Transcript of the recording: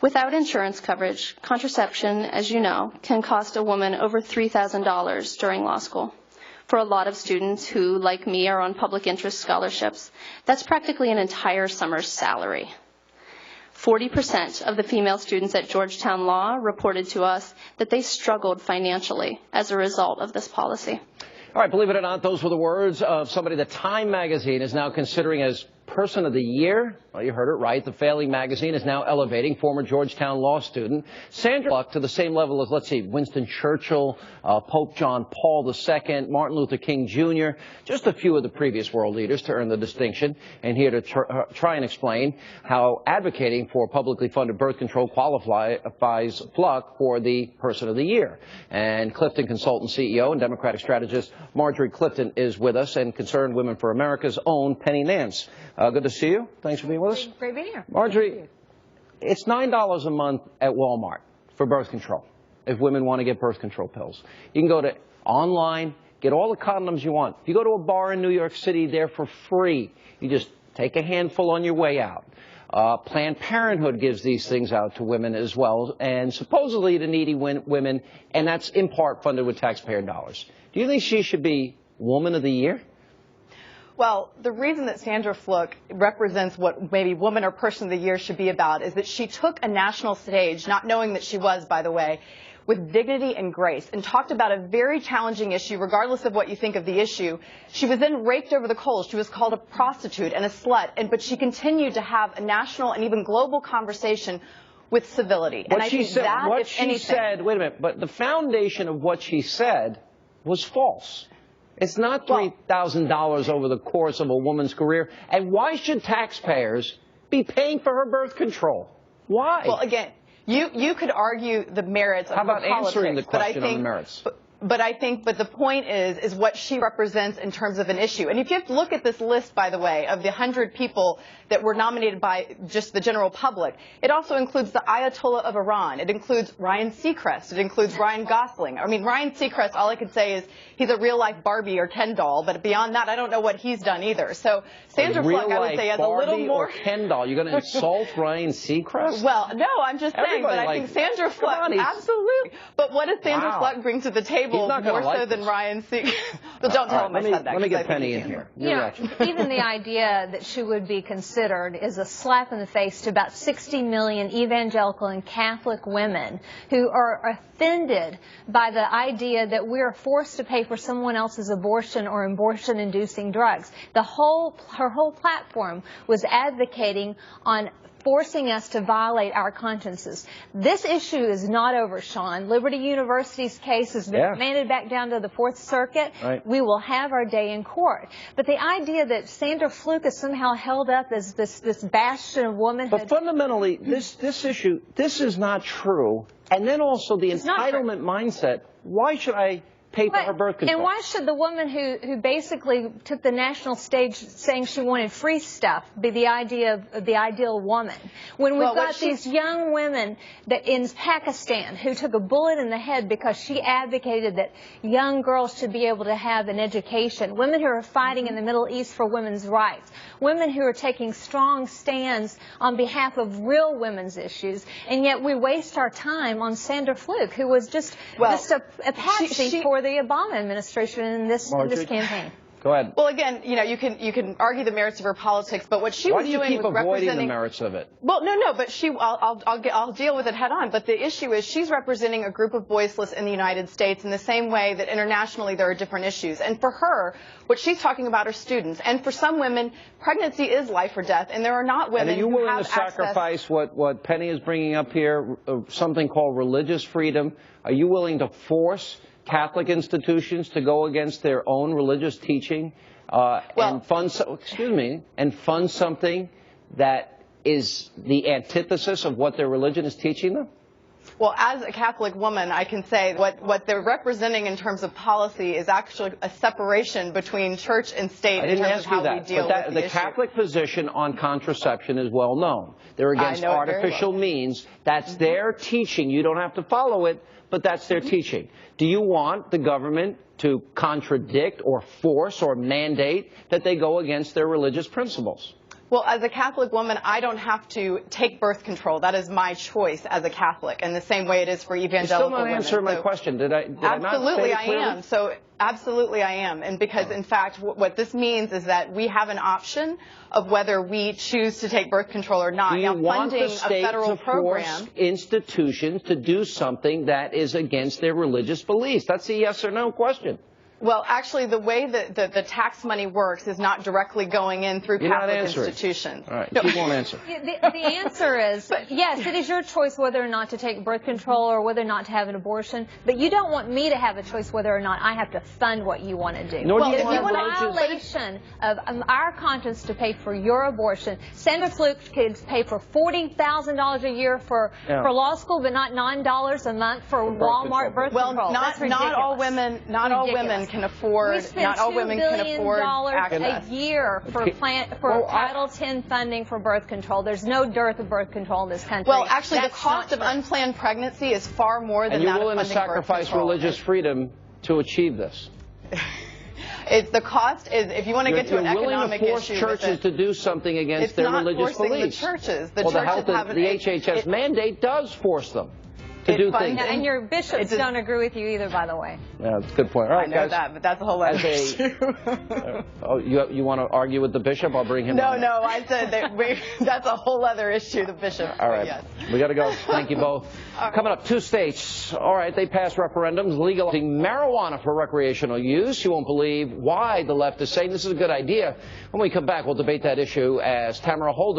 Without insurance coverage, contraception, as you know, can cost a woman over $3,000 during law school. For a lot of students who, like me, are on public interest scholarships, that's practically an entire summer's salary. 40% of the female students at Georgetown Law reported to us that they struggled financially as a result of this policy. All right, believe it or not, those were the words of somebody that Time magazine is now considering as Person of the Year. Well, you heard it right. The Failing magazine is now elevating former Georgetown law student Sandra Fluke to the same level as, let's see, Winston Churchill, Pope John Paul II, Martin Luther King Jr., just a few of the previous world leaders to earn the distinction. And here to try and explain how advocating for publicly funded birth control qualifies Fluke for the Person of the Year. And Clifton Consultant CEO and Democratic strategist Marjorie Clifton is with us, and Concerned Women for America's own Penny Nance. Good to see you. Thanks for being with us. Great being here. Marjorie, it's $9 a month at Walmart for birth control if women want to get birth control pills. You can go to online, get all the condoms you want. If you go to a bar in New York City, they're for free. You just take a handful on your way out. Planned Parenthood gives these things out to women as well, and supposedly to needy women, and that's in part funded with taxpayer dollars. Do you think she should be Woman of the Year? Well, the reason that Sandra Fluke represents what maybe Woman or Person of the Year should be about is that she took a national stage, not knowing that she was, by the way, with dignity and grace, and talked about a very challenging issue, regardless of what you think of the issue. She was then raked over the coals. She was called a prostitute and a slut, but she continued to have a national and even global conversation with civility. Wait a minute, but the foundation of what she said was false. It's not $3,000 over the course of a woman's career. And why should taxpayers be paying for her birth control? Why? Well, again, you could argue the merits of her politics. How about answering the question on the merits? But the point is what she represents in terms of an issue. And if you have to look at this list, by the way, of the 100 people that were nominated by just the general public, it also includes the Ayatollah of Iran. It includes Ryan Seacrest. It includes Ryan Gosling. I mean, Ryan Seacrest, all I could say is he's a real-life Barbie or Ken doll. But beyond that, I don't know what he's done either. So Sandra Fluke, I would say, has a little more. Or Ken doll. You're going to insult Ryan Seacrest? Well, no, I'm just saying. But I think Sandra Fluke, absolutely. But what does Sandra Fluke bring to the table more so than Ryan Seacrest? But don't tell him I said that. Let me get Penny in here. You know, even the idea that she would be considered is a slap in the face to about 60 million evangelical and Catholic women who are offended by the idea that we are forced to pay for someone else's abortion or abortion-inducing drugs. Her whole platform was advocating on forcing us to violate our consciences. This issue is not over, Sean. Liberty University's case has been remanded back down to the Fourth Circuit. Right. We will have our day in court. But the idea that Sandra Fluke is somehow held up as this bastion of womanhood. But fundamentally, this issue, this is not true. And then also the entitlement mindset. Why should I pay for her birth control? And why should the woman who basically took the national stage saying she wanted free stuff be the idea of the ideal woman? When we've got these young women in Pakistan who took a bullet in the head because she advocated that young girls should be able to have an education, women who are fighting in the Middle East for women's rights, women who are taking strong stands on behalf of real women's issues, and yet we waste our time on Sandra Fluke, who was just a patsy for the Obama administration in this campaign. Go ahead. Well, again, you know, you can argue the merits of her politics, but what she was doing was representing. Why do you keep avoiding the merits of it? Well, no, but I'll deal with it head on. But the issue is she's representing a group of voiceless in the United States in the same way that internationally there are different issues. And for her, what she's talking about are students. And for some women, pregnancy is life or death, and there are not women who have access. And are you willing to sacrifice what Penny is bringing up here, something called religious freedom? Are you willing to force Catholic institutions to go against their own religious teaching and fund something that is the antithesis of what their religion is teaching them? Well, as a Catholic woman, I can say what they're representing in terms of policy is actually a separation between church and state in terms of how we deal with the issue. Catholic position on contraception is well known. They're against artificial means. That's their teaching. You don't have to follow it, but that's their teaching. Do you want the government to contradict or force or mandate that they go against their religious principles? Well, as a Catholic woman, I don't have to take birth control. That is my choice as a Catholic, and the same way it is for evangelical women. You're still not answering my question. Did I not say it clearly? Absolutely, I am. So, absolutely, I am. And because, in fact, what this means is that we have an option of whether we choose to take birth control or not. Do you want the state to force institutions to do something that is against their religious beliefs? That's a yes or no question. Well, actually, the way that the tax money works is not directly going in through Catholic institutions. All right, she won't answer. The answer is, yes, it is your choice whether or not to take birth control or whether or not to have an abortion, but you don't want me to have a choice whether or not I have to fund what you want to do. Nor do you it's want a violation of our conscience to pay for your abortion. Sandra Fluke could pay for $40,000 a year for law school, but not $9 a month for Walmart birth control. Well, not all women can afford. Not all women can afford access. $2 billion a year for Title X funding for birth control. There's no dearth of birth control in this country. Well, actually, the cost of unplanned pregnancy is far more than that of funding birth control. And you're willing to sacrifice religious freedom to achieve this? The cost is, if you want to get to an economic issue, you're willing to force churches to do something against their religious beliefs. It's not forcing the churches. The HHS mandate does force them to do things. And your bishops don't agree with you either, by the way. Yeah, that's a good point. All right, I know guys, that, but that's a whole other issue. You want to argue with the bishop? I'll bring him No, in. no, I said that's a whole other issue, the bishop. All right, yes. We got to go. Thank you both. Coming up, 2 states. All right, they passed referendums legalizing marijuana for recreational use. You won't believe why the left is saying this is a good idea. When we come back, we'll debate that issue as Tamara Holder